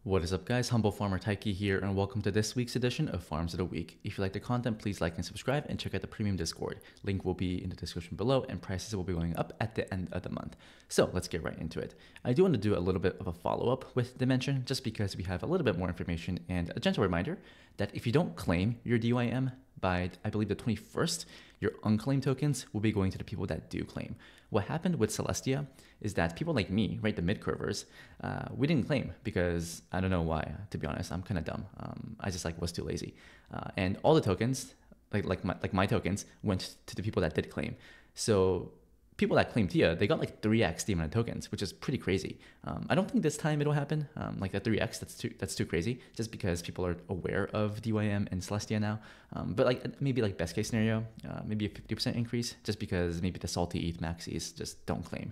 What is up, guys? Humble Farmer Taiki here, and welcome to this week's edition of Farms of the Week. If you like the content, please like and subscribe, and check out the premium Discord. Link will be in the description below, and prices will be going up at the end of the month. So let's get right into it. I do want to do a little bit of a follow-up with Dymension, just because we have a little bit more information, and a gentle reminder that if you don't claim your DYM by, I believe, the 21st, your unclaimed tokens will be going to the people that do claim. What happened with Celestia is that people like me, right, the mid-curvers, we didn't claim because I don't know why, to be honest. I'm kind of dumb. I just was too lazy. And all the tokens, like my tokens, went to the people that did claim. So people that claimed TIA, they got like 3x the amount of tokens, which is pretty crazy. I don't think this time it'll happen. Like that 3x, that's too crazy, just because people are aware of DYM and Celestia now. But like maybe like best case scenario, maybe a 50% increase, just because maybe the salty ETH maxis just don't claim.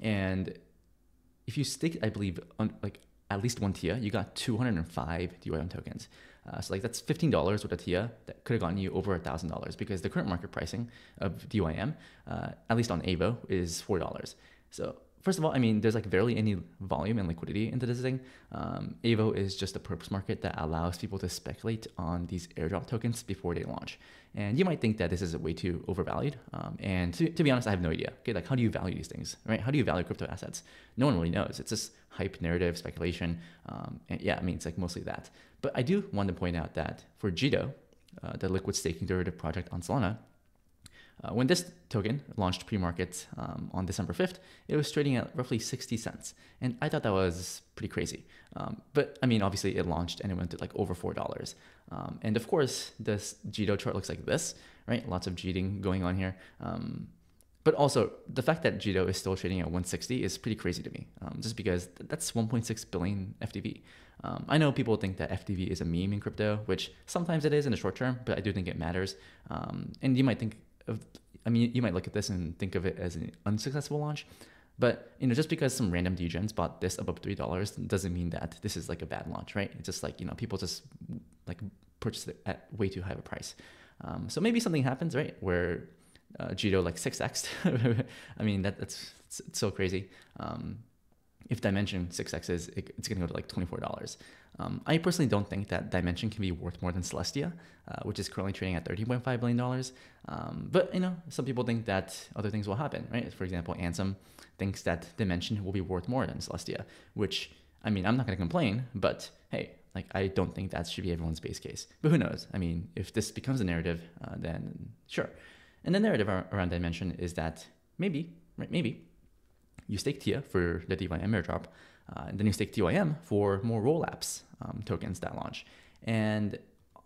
And if you stake, I believe, on like at least one TIA, you got 205 DYM tokens. So like that's $15 with a TIA that could have gotten you over $1,000, because the current market pricing of DYM, at least on AVO, is $4. So first of all, I mean, there's like barely any volume and liquidity into this thing. AVO is just a purpose market that allows people to speculate on these airdrop tokens before they launch. And you might think that this is way too overvalued. And to be honest, I have no idea. Okay, like how do you value these things, right? How do you value crypto assets? No one really knows. It's just hype, narrative, speculation. And yeah, I mean, it's like mostly that. But I do want to point out that for Jito, the liquid staking derivative project on Solana, when this token launched pre-market on December 5th, it was trading at roughly 60 cents. And I thought that was pretty crazy. But I mean, obviously it launched and it went to like over $4. And of course, this Jito chart looks like this, right? Lots of Jiting going on here. But also, the fact that Jito is still trading at 160 is pretty crazy to me, just because that's 1.6 billion FDV. I know people think that FDV is a meme in crypto, which sometimes it is in the short term, but I do think it matters. And you might think you might look at this and think of it as an unsuccessful launch, but just because some random degens bought this above $3 doesn't mean that this is like a bad launch, right? It's just like, people just like purchase it at way too high of a price. So maybe something happens, right, where Jito like 6x'd. I mean, it's so crazy. If Dymension 6x's, it's going to go to like $24. I personally don't think that Dymension can be worth more than Celestia, which is currently trading at $13.5 billion. But, some people think that other things will happen, right? For example, Ansem thinks that Dymension will be worth more than Celestia, which, I mean, I'm not going to complain, but hey, like I don't think that should be everyone's base case. But who knows? I mean, if this becomes a narrative, then sure. And the narrative around Dymension is that maybe you stake TIA for the DYM airdrop, and then you stake DYM for more roll-apps tokens that launch. And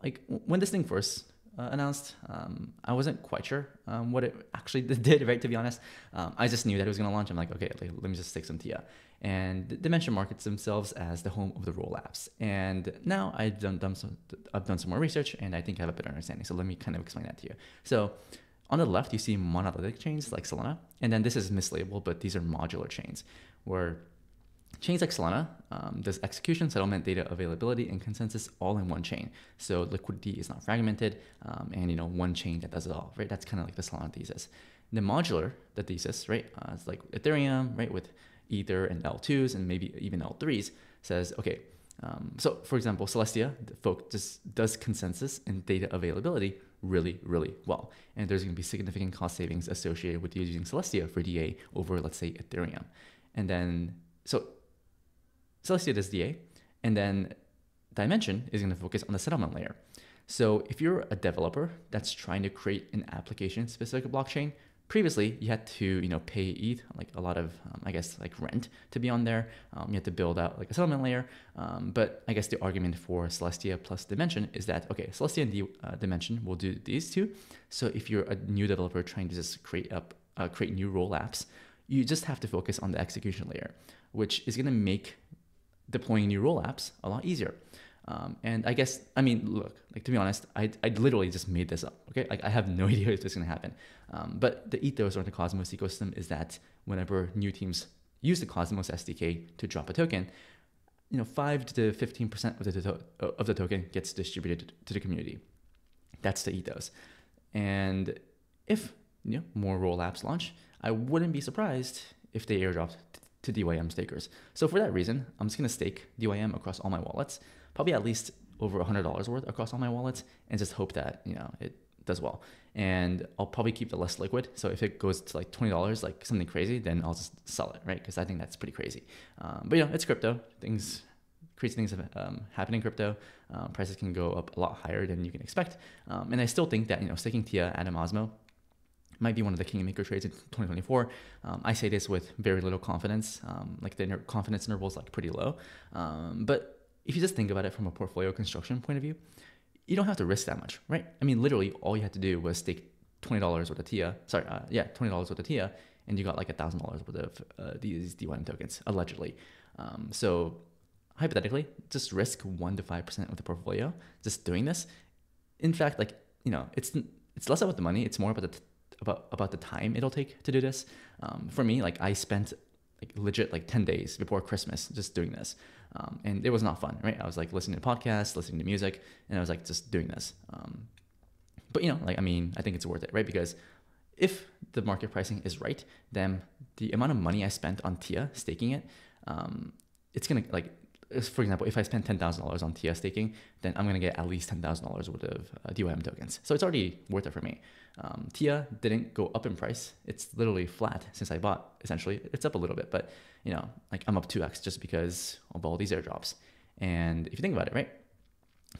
like when this thing first announced, I wasn't quite sure what it actually did, right, to be honest. I just knew that it was going to launch. I'm like, okay, let me just stake some TIA. And Dymension markets themselves as the home of the roll-apps. And now I've done some more research, and I think I have a better understanding. So let me kind of explain that to you. So on the left, you see monolithic chains like Solana, and then this is mislabeled, but these are modular chains, where chains like Solana does execution, settlement, data availability, and consensus all in one chain. So liquidity is not fragmented, and one chain that does it all, right? That's kind of like the Solana thesis. The modular, the thesis, right? It's like Ethereum, right, with Ether and L2s and maybe even L3s, says, okay, so for example, Celestia just does consensus and data availability really, really well. And there's going to be significant cost savings associated with using Celestia for DA over, let's say, Ethereum. And then, so Celestia does DA, and then Dymension is going to focus on the settlement layer. So if you're a developer that's trying to create an application-specific blockchain, previously you had to, pay ETH, like a lot of, I guess, like rent to be on there. You had to build out like a settlement layer. But I guess the argument for Celestia plus Dymension is that, okay, Celestia and Dymension will do these two. So if you're a new developer trying to just create new roll apps, you just have to focus on the execution layer, which is going to make deploying new roll apps a lot easier. And I guess, I mean, look, like to be honest, I literally just made this up, okay? Like I have no idea if this is gonna happen. But the ethos or the Cosmos ecosystem is that whenever new teams use the Cosmos SDK to drop a token, 5 to 15% of the token gets distributed to the community. That's the ethos. And if more roll apps launch, I wouldn't be surprised if they airdrop to DYM stakers. So for that reason, I'm just gonna stake DYM across all my wallets, probably at least over $100 worth across all my wallets, and just hope that, you know, it does well. And I'll probably keep the less liquid. So if it goes to like $20, like something crazy, then I'll just sell it, right? Because I think that's pretty crazy. But you know, it's crypto. Crazy things happen in crypto. Prices can go up a lot higher than you can expect. And I still think that, you know, staking TIA at OSMO might be one of the kingmaker trades in 2024. I say this with very little confidence. Like the confidence interval is like pretty low. But if you just think about it from a portfolio construction point of view, you don't have to risk that much, right? I mean, literally all you had to do was stake $20 worth of TIA. $20 worth of TIA, and you got like $1,000 worth of these DYM tokens, allegedly. So hypothetically, just risk 1 to 5% of the portfolio just doing this. In fact, like, you know, it's less about the money. It's more about the time it'll take to do this. For me, like I spent like legit like 10 days before Christmas just doing this. And it was not fun, right? I was like listening to podcasts, listening to music, and I was like just doing this. But you know, like, I mean, I think it's worth it, right? Because if the market pricing is right, then the amount of money I spent on TIA staking it, it's gonna, like, for example, if I spend $10,000 on TIA staking, then I'm gonna get at least $10,000 worth of DYM tokens. So it's already worth it for me. TIA didn't go up in price. It's literally flat since I bought. Essentially, it's up a little bit, but you know, like I'm up 2x just because of all these airdrops. And if you think about it, right,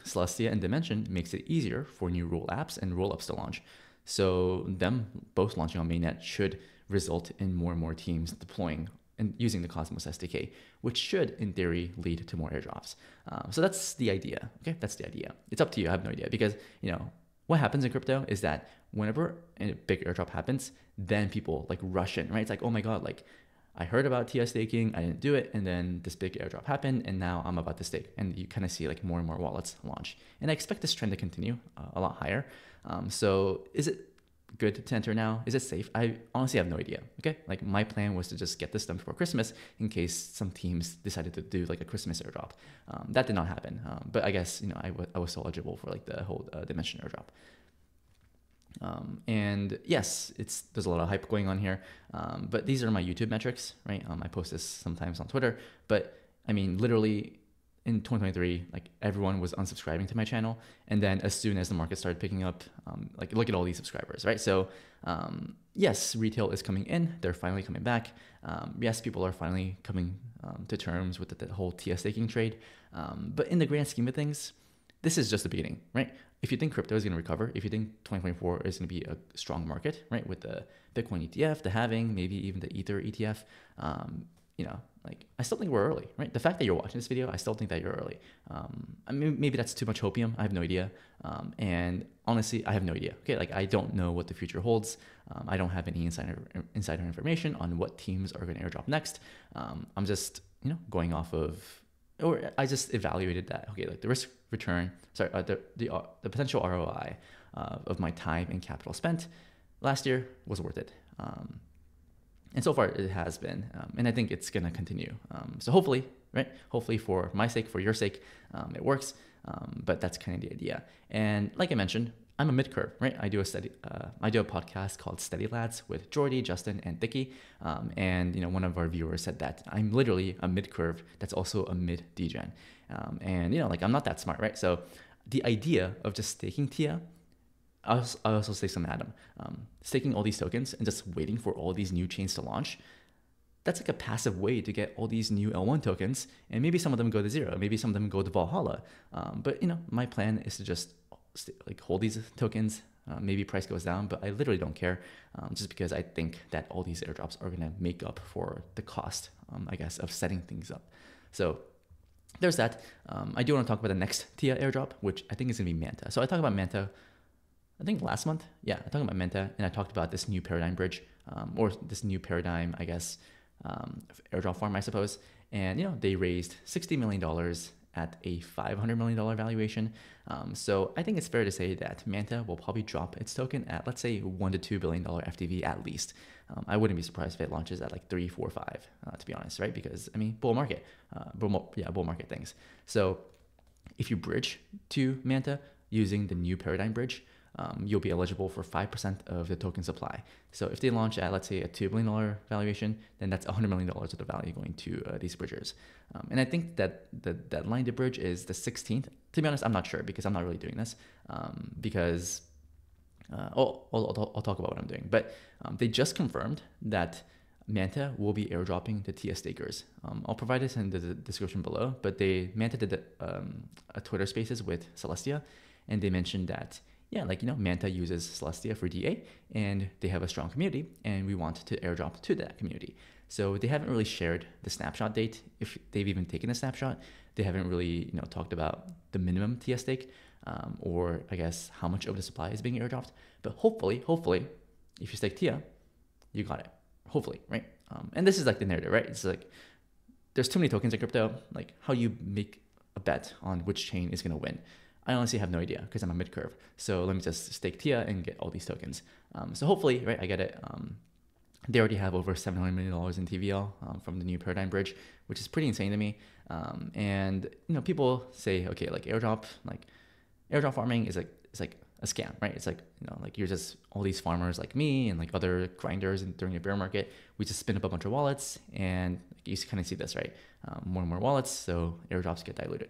Celestia and Dymension makes it easier for new roll apps and roll-ups to launch. So them both launching on mainnet should result in more and more teams deploying and using the Cosmos SDK, which should, in theory, lead to more airdrops. So that's the idea. Okay, that's the idea. It's up to you. I have no idea, because you know what happens in crypto is that whenever a big airdrop happens, then people like rush in, right? It's like, oh my god, like I heard about TIA staking, I didn't do it, and then this big airdrop happened, and now I'm about to stake. And you kind of see like more and more wallets launch. And I expect this trend to continue a lot higher. So is it good to enter now? Is it safe? I honestly have no idea. Okay, like my plan was to just get this done before Christmas in case some teams decided to do like a Christmas airdrop. That did not happen, but I guess, you know, I was still eligible for like the whole Dymension airdrop. And yes, there's a lot of hype going on here, but these are my YouTube metrics, right? I post this sometimes on Twitter, but I mean, literally in 2023, like everyone was unsubscribing to my channel. And then as soon as the market started picking up, like look at all these subscribers, right? So yes, retail is coming in. They're finally coming back. Yes, people are finally coming to terms with the whole TIA staking trade. But in the grand scheme of things, this is just the beginning, right? If you think crypto is going to recover, if you think 2024 is going to be a strong market, right, with the Bitcoin ETF, the halving, maybe even the Ether ETF, you know, like I still think we're early, right? The fact that you're watching this video, I still think that you're early. I mean, maybe that's too much hopium. I have no idea. And honestly, I have no idea. Okay, like I don't know what the future holds. I don't have any insider information on what teams are going to airdrop next. I'm just, you know, going off of, or I just evaluated that. Okay, like the risk return, the potential ROI of my time and capital spent last year was worth it. And so far it has been, and I think it's gonna continue. So hopefully, right? Hopefully for my sake, for your sake, it works. But that's kind of the idea. And like I mentioned, I'm a midcurve, right? I do a podcast called Steady Lads with Jordy, Justin, and Taiki. And you know, one of our viewers said that I'm literally a midcurve that's also a mid degen. And you know, like I'm not that smart, right? So the idea of just staking TIA, I also say some Adam, staking all these tokens and just waiting for all these new chains to launch. That's like a passive way to get all these new L1 tokens, and maybe some of them go to zero, maybe some of them go to Valhalla. But you know, my plan is to just like hold these tokens. Maybe price goes down, but I literally don't care, just because I think that all these airdrops are gonna make up for the cost, I guess, of setting things up. So there's that. I do want to talk about the next TIA airdrop, which I think is gonna be MANTA. So I talked about MANTA, I think last month. Yeah, I talked about MANTA, and I talked about this new paradigm bridge, or this new paradigm, I guess, airdrop farm, I suppose. And you know, they raised $60 million at a $500 million valuation. So I think it's fair to say that MANTA will probably drop its token at, let's say, $1 to $2 billion FTV at least. I wouldn't be surprised if it launches at like 3, 4, 5, to be honest, right? Because I mean, bull market things. So if you bridge to MANTA using the new paradigm bridge, you'll be eligible for 5% of the token supply. So if they launch at, let's say, a $2 billion valuation, then that's $100 million of the value going to these bridgers. And I think that the deadline to bridge is the 16th. To be honest, I'm not sure because I'm not really doing this because I'll talk about what I'm doing. But they just confirmed that MANTA will be airdropping the TIA stakers. I'll provide this in the description below, but MANTA did a Twitter Spaces with Celestia, and they mentioned that, yeah, like, MANTA uses Celestia for DA, and they have a strong community, and we want to airdrop to that community. So they haven't really shared the snapshot date, if they've even taken a snapshot. They haven't really, talked about the minimum TIA stake, or I guess how much of the supply is being airdropped. But hopefully, if you stake TIA, you got it. Hopefully, right? And this is like the narrative, right? It's like there's too many tokens in crypto. Like, how you make a bet on which chain is going to win? I honestly have no idea because I'm a midcurve. So let me just stake TIA and get all these tokens. So hopefully, right, I get it. They already have over $700 million in TVL from the new paradigm bridge, which is pretty insane to me. And people say, okay, like airdrop farming is like a scam, right? It's like, like you're just all these farmers like me and like other grinders during the bear market. We just spin up a bunch of wallets, and you kind of see this, right? More and more wallets, so airdrops get diluted.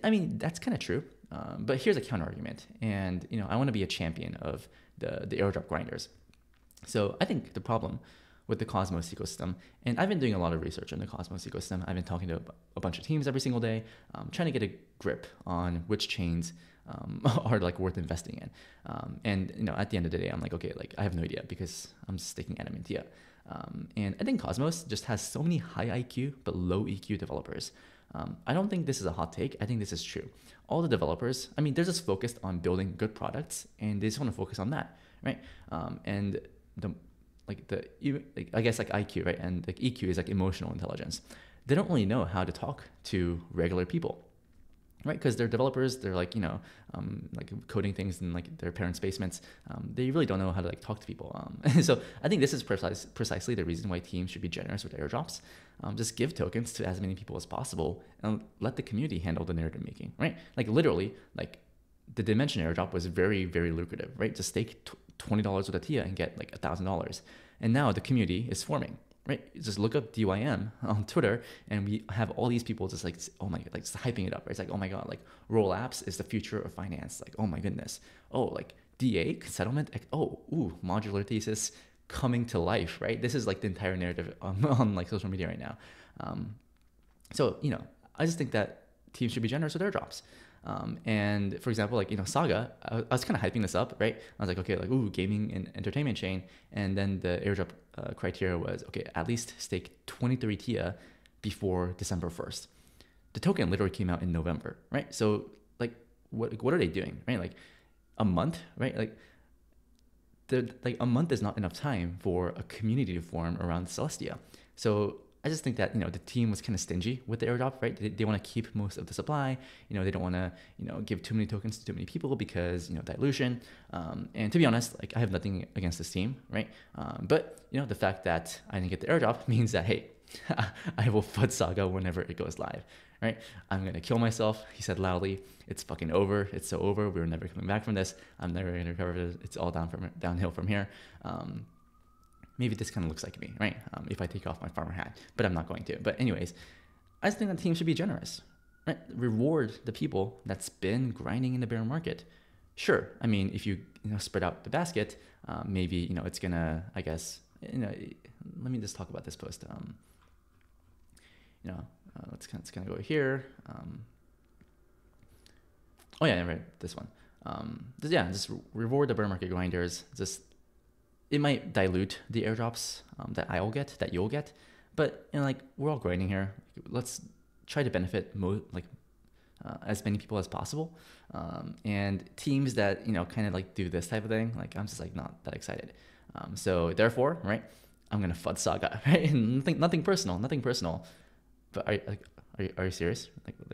I mean, that's kind of true, but here's a counter argument. And, I want to be a champion of the airdrop grinders. So I think the problem with the Cosmos ecosystem, and I've been doing a lot of research on the Cosmos ecosystem. I've been talking to a bunch of teams every single day, trying to get a grip on which chains are like worth investing in. And at the end of the day, I'm like, okay, like I have no idea because I'm staking Atom and TIA. And I think Cosmos just has so many high IQ but low EQ developers. I don't think this is a hot take. I think this is true. All the developers, I mean, they're just focused on building good products, and they just want to focus on that, right? And I guess like IQ, right? And like EQ is like emotional intelligence. They don't really know how to talk to regular people, right? Because they're developers, they're like, like coding things in like their parents' basements. They really don't know how to like talk to people. So I think this is precisely the reason why teams should be generous with airdrops. Just give tokens to as many people as possible and let the community handle the narrative making, right? Like literally, like the Dymension airdrop was very, very lucrative, right? Just stake $20 with a TIA and get like $1,000. And now the community is forming, right? Just look up DYM on Twitter, and we have all these people just like, oh my God, like just hyping it up, right? It's like, oh my God, like roll apps is the future of finance. Like, oh my goodness. Oh, like DA settlement. Like, oh, ooh, modular thesis coming to life, right? This is like the entire narrative on like social media right now. So, I just think that teams should be generous with airdrops. And for example, like, SAGA, I was kind of hyping this up, right? I was like, okay, like, ooh, gaming and entertainment chain. And then the airdrop criteria was, okay, at least stake 23 TIA before December 1st. The token literally came out in November, right? So like, what are they doing, right? Like a month, right? Like a month is not enough time for a community to form around Celestia. So I just think that, the team was kind of stingy with the airdrop, right? They want to keep most of the supply. They don't want to, give too many tokens to too many people because, dilution. And to be honest, like I have nothing against this team, right? But, the fact that I didn't get the airdrop means that, hey, I will FUD SAGA whenever it goes live, right? I'm going to kill myself. He said loudly, it's fucking over. It's so over. We're never coming back from this. I'm never going to recover this. It's all downhill from here. Maybe this kind of looks like me, right? If I take off my farmer hat, but I'm not going to. But anyways, I just think that teams should be generous, right? Reward the people that's been grinding in the bear market. Sure, I mean, if you spread out the basket, maybe it's gonna, I guess, let me just talk about this post. Let's kind of go here. Oh yeah, right, this one. Just reward the bear market grinders. It might dilute the airdrops that you'll get, but we're all grinding here. Let's try to benefit as many people as possible. And teams that kind of like do this type of thing, like I'm just like not that excited. So therefore, right, I'm gonna FUD SAGA, right? And nothing personal. But are you serious?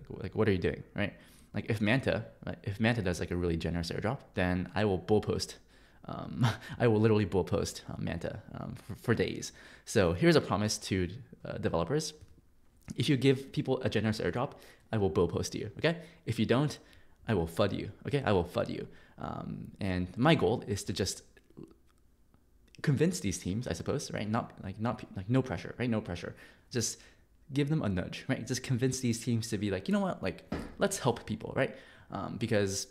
Like what are you doing, right? Like if MANTA does like a really generous airdrop, then I will bull post. I will literally bull post MANTA for days. So here's a promise to developers. If you give people a generous airdrop, I will bull post you, okay? If you don't, I will FUD you, okay? I will FUD you. And my goal is to just convince these teams, I suppose, right? Not no pressure, right? No pressure. Just give them a nudge, right? Just convince these teams to be like, you know what, like, let's help people, right? Because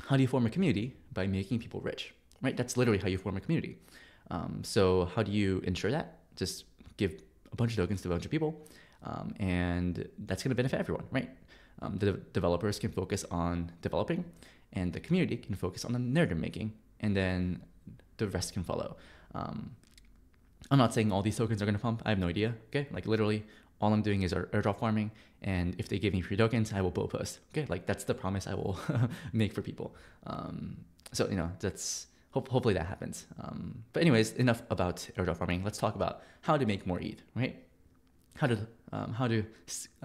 how do you form a community? By making people rich, right? That's literally how you form a community. So how do you ensure that? Just give a bunch of tokens to a bunch of people, and that's going to benefit everyone, right? The developers can focus on developing, and the community can focus on the narrative making, and then the rest can follow. I'm not saying all these tokens are going to pump. I have no idea. Okay, like literally all I'm doing is airdrop farming, and if they give me free tokens, I will build post. Okay, like that's the promise I will make for people. So you know, that's hopefully that happens. But anyways, enough about airdrop farming. Let's talk about how to make more ETH, right? How to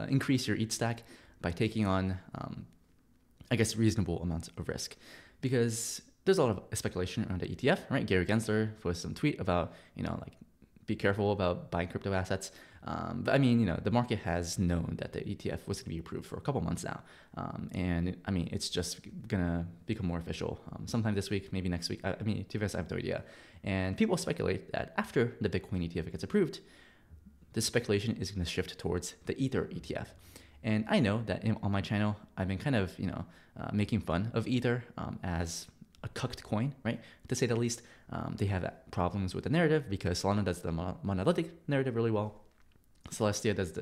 increase your ETH stack by taking on, I guess, reasonable amounts of risk, because there's a lot of speculation around the ETF, right? Gary Gensler posted some tweet about, you know, like, be careful about buying crypto assets. But I mean, you know, the market has known that the ETF was going to be approved for a couple months now. And I mean, it's just going to become more official sometime this week, maybe next week. I mean, to be honest, I have no idea. And people speculate that after the Bitcoin ETF gets approved, this speculation is going to shift towards the Ether ETF. And I know that on my channel, I've been kind of, you know, making fun of Ether as a cucked coin, right? To say the least. They have problems with the narrative because Solana does the monolithic narrative really well. Celestia does the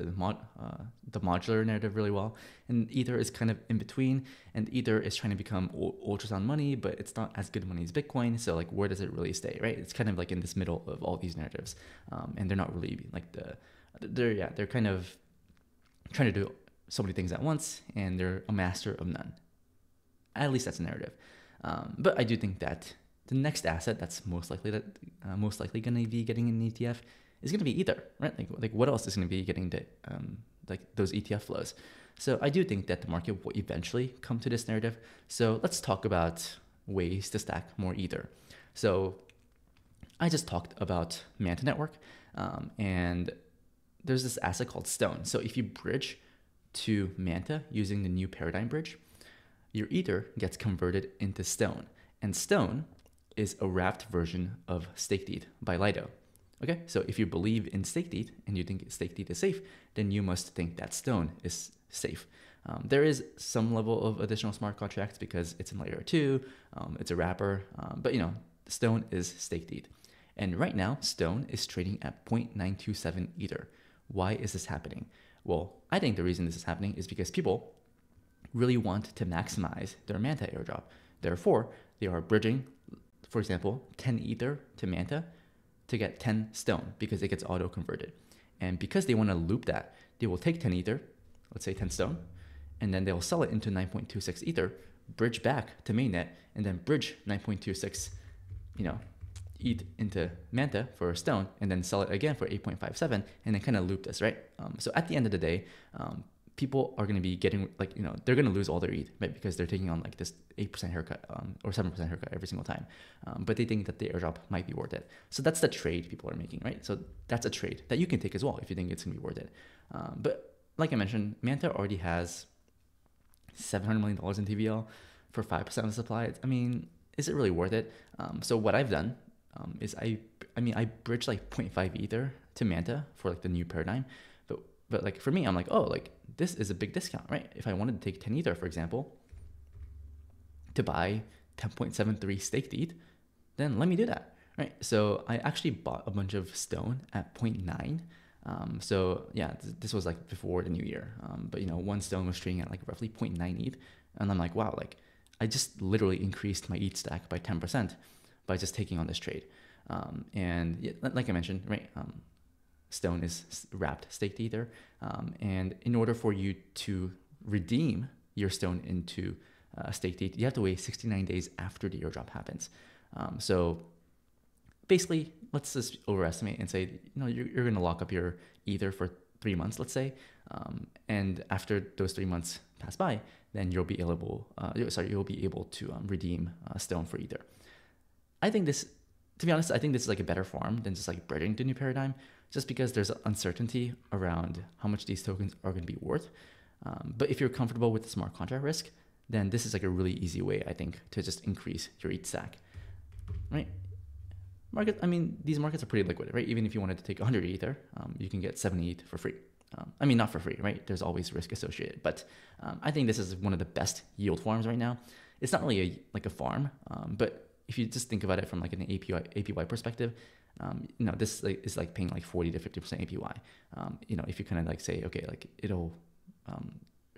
modular narrative really well. And Ether is kind of in between. And Ether is trying to become ultrasound money, but it's not as good money as Bitcoin. So like, where does it really stay, right? It's kind of like in this middle of all these narratives. And they're not really like they're kind of trying to do so many things at once, and they're a master of none. At least that's a narrative. But I do think that the next asset that's most likely going to be getting an ETF is going to be Ether, right? Like what else is going to be getting the like those ETF flows? So I do think that the market will eventually come to this narrative. So let's talk about ways to stack more Ether. So I just talked about MANTA network, and there's this asset called Stone. So if you bridge to MANTA using the new paradigm bridge, your Ether gets converted into Stone, and Stone is a wrapped version of staked ETH by Lido. Okay, so if you believe in staked ETH and you think staked ETH is safe, then you must think that Stone is safe. There is some level of additional smart contracts because it's in layer 2, it's a wrapper, but you know, Stone is staked ETH. And right now, Stone is trading at 0.927 Ether. Why is this happening? Well, I think the reason this is happening is because people really want to maximize their MANTA airdrop. Therefore, they are bridging, for example, 10 Ether to MANTA to get 10 Stone because it gets auto converted. And because they want to loop that, they will take 10 Ether, let's say 10 Stone, and then they'll sell it into 9.26 Ether, bridge back to mainnet, and then bridge 9.26, you know, ETH into MANTA for a Stone, and then sell it again for 8.57, and then kind of loop this, right? So at the end of the day, people are going to be getting, like, you know, they're going to lose all their ETH, right? Because they're taking on like this 8% haircut or 7% haircut every single time. But they think that the airdrop might be worth it. So that's the trade people are making, right? So that's a trade that you can take as well if you think it's going to be worth it. But like I mentioned, MANTA already has $700 million in TVL for 5% of the supply. I mean, is it really worth it? So what I've done is I bridge like 0.5 Ether to MANTA for like the new paradigm. But like for me, I'm like, oh, like this is a big discount, right? If I wanted to take 10 Ether, for example, to buy 10.73 staked ETH, then let me do that, right? So I actually bought a bunch of Stone at 0.9. So yeah, this was like before the new year. But you know, one Stone was trading at like roughly 0.9 ETH. And I'm like, wow, like I just literally increased my ETH stack by 10% by just taking on this trade. And yeah, like I mentioned, right? Stone is wrapped staked Ether. And in order for you to redeem your Stone into staked ETH, you have to wait 69 days after the airdrop happens. So basically, let's just overestimate and say, you know, you're going to lock up your Ether for 3 months, let's say. And after those 3 months pass by, then you'll be able to redeem Stone for Ether. I think this, to be honest, I think this is like a better farm than just like bridging to new paradigm, just because there's uncertainty around how much these tokens are going to be worth. But if you're comfortable with the smart contract risk, then this is like a really easy way, I think, to just increase your ETH stack, right? I mean, these markets are pretty liquid, right? Even if you wanted to take 100 Ether, you can get 70 ETH for free. I mean, not for free, right? There's always risk associated, but I think this is one of the best yield forms right now. It's not really like a farm, but if you just think about it from like an APY perspective, this is like paying like 40 to 50% APY. If you kind of like say, okay, like it'll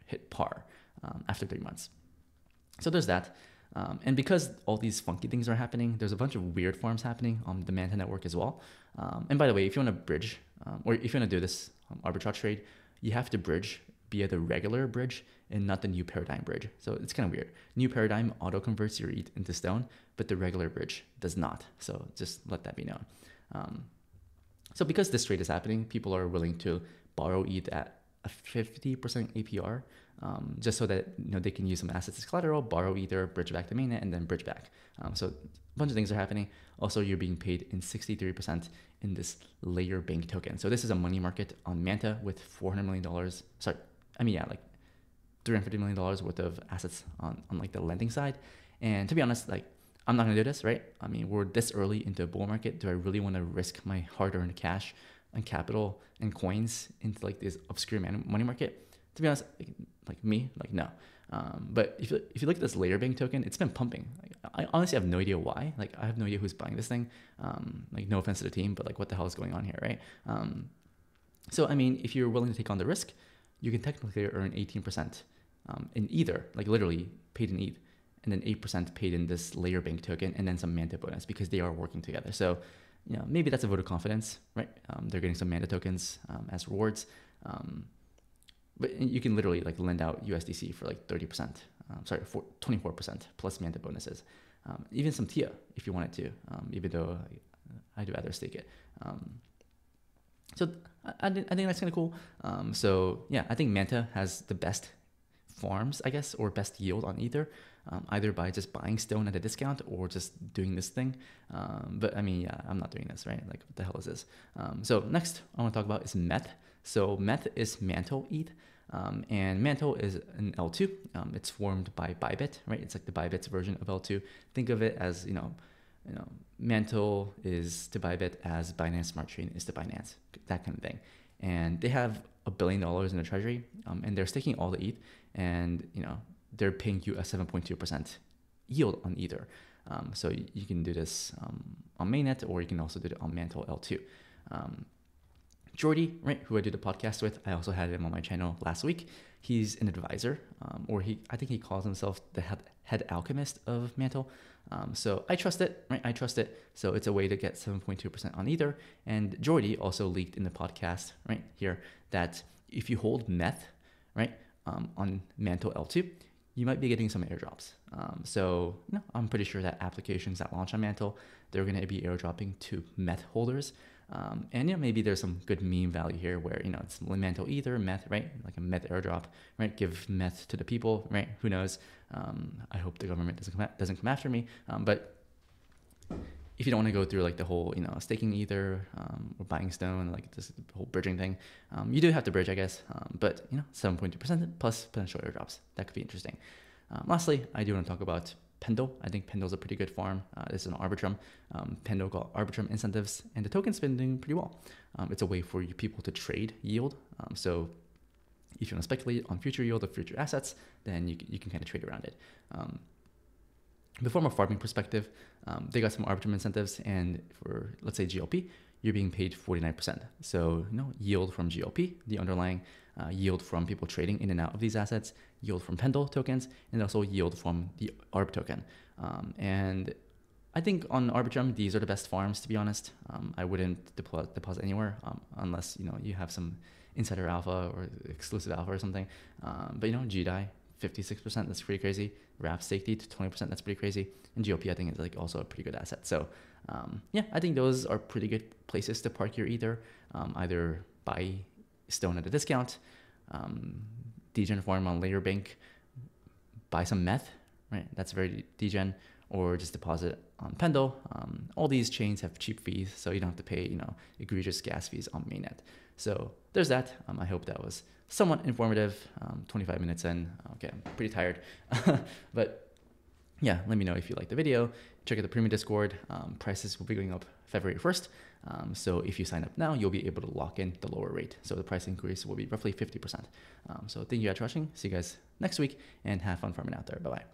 hit par after 3 months. So there's that. And because all these funky things are happening, there's a bunch of weird farms happening on the MANTA network as well. And by the way, if you want to bridge, or if you want to do this arbitrage trade, you have to bridge via the regular bridge and not the new paradigm bridge. So it's kind of weird. New paradigm auto converts your ETH into stone, but the regular bridge does not. So just let that be known. So because this trade is happening, people are willing to borrow ETH at a 50% APR, just so that they can use some assets as collateral, borrow Ether, bridge back to mainnet, and then bridge back. So a bunch of things are happening. Also, you're being paid in 63% in this layer bank token. So this is a money market on MANTA with $400 million. Sorry, like $350 million worth of assets on like the lending side. And to be honest, like I'm not gonna do this, right? I mean, we're this early into a bull market. Do I really want to risk my hard-earned cash and capital and coins into like this obscure money market? To be honest, like no. But if you look at this layer bank token, it's been pumping. I honestly have no idea why. Like I have no idea who's buying this thing. Like no offense to the team, but like what the hell is going on here, right? So I mean, if you're willing to take on the risk, you can technically earn 18% in either, like literally paid in ETH, and then 8% paid in this layer bank token, and then some MANTA bonus because they are working together. So maybe that's a vote of confidence, right? They're getting some MANTA tokens as rewards. But you can literally like lend out USDC for like 30%, for 24% plus MANTA bonuses. Even some TIA if you wanted to, even though I'd rather stake it. So I think that's kind of cool. So yeah, I think MANTA has the best farms, I guess, or best yield on Ether, either by just buying stone at a discount or just doing this thing. But I mean, yeah, I'm not doing this, right? Like what the hell is this? So next I want to talk about is METH. So METH is Mantle ETH. And Mantle is an L2. It's formed by Bybit, right? It's like the Bybit's version of L2. Think of it as, Mantle is to Bybit as Binance Smart Chain is to Binance, that kind of thing. And they have $1 billion in the treasury, and they're staking all the ETH, and they're paying you a 7.2% yield on Ether. So you can do this on mainnet, or you can also do it on Mantle L2. Jordy, right, who I did a podcast with, I also had him on my channel last week. He's an advisor, I think he calls himself the head alchemist of Mantle. So I trust it, right? I trust it. So it's a way to get 7.2% on Ether. And Jordy also leaked in the podcast right here that if you hold METH, right, on Mantle L2, you might be getting some airdrops. So I'm pretty sure that applications that launch on Mantle, they're going to be airdropping to METH holders. And maybe there's some good meme value here where it's Mantle Ether, METH, right? Like a METH airdrop, right? Give METH to the people, right? Who knows? I hope the government doesn't come after me. But if you don't want to go through like the whole staking Ether or buying stone, like this whole bridging thing, you do have to bridge, I guess. But 7.2% plus potential airdrops, that could be interesting. Lastly, I do want to talk about Pendle. I think Pendle's a pretty good farm. This is an Arbitrum. Pendle got Arbitrum incentives, and the token's been doing pretty well. It's a way for you people to trade yield. So if you want to speculate on future yield of future assets, then you can kind of trade around it. But from a farming perspective, they got some Arbitrum incentives, and for let's say GLP, you're being paid 49%. So yield from GLP, the underlying yield from people trading in and out of these assets, yield from Pendle tokens, and also yield from the ARB token. And I think on Arbitrum, these are the best farms, to be honest. I wouldn't deposit anywhere unless you have some insider alpha or exclusive alpha or something. But GDI, 56%, that's pretty crazy. RAP safety to 20%, that's pretty crazy. And GOP, I think, is like also a pretty good asset. So yeah, I think those are pretty good places to park your Ether. Either buy stone at a discount, degen farm on layer bank, buy some METH, right? That's very degen, or just deposit on Pendle. All these chains have cheap fees, so you don't have to pay, egregious gas fees on mainnet. So there's that. I hope that was somewhat informative. 25 minutes in. Okay, I'm pretty tired. But yeah, let me know if you like the video. Check out the premium Discord. Prices will be going up February 1st. So if you sign up now, you'll be able to lock in the lower rate. So the price increase will be roughly 50%. So thank you guys for watching. See you guys next week and have fun farming out there. Bye-bye.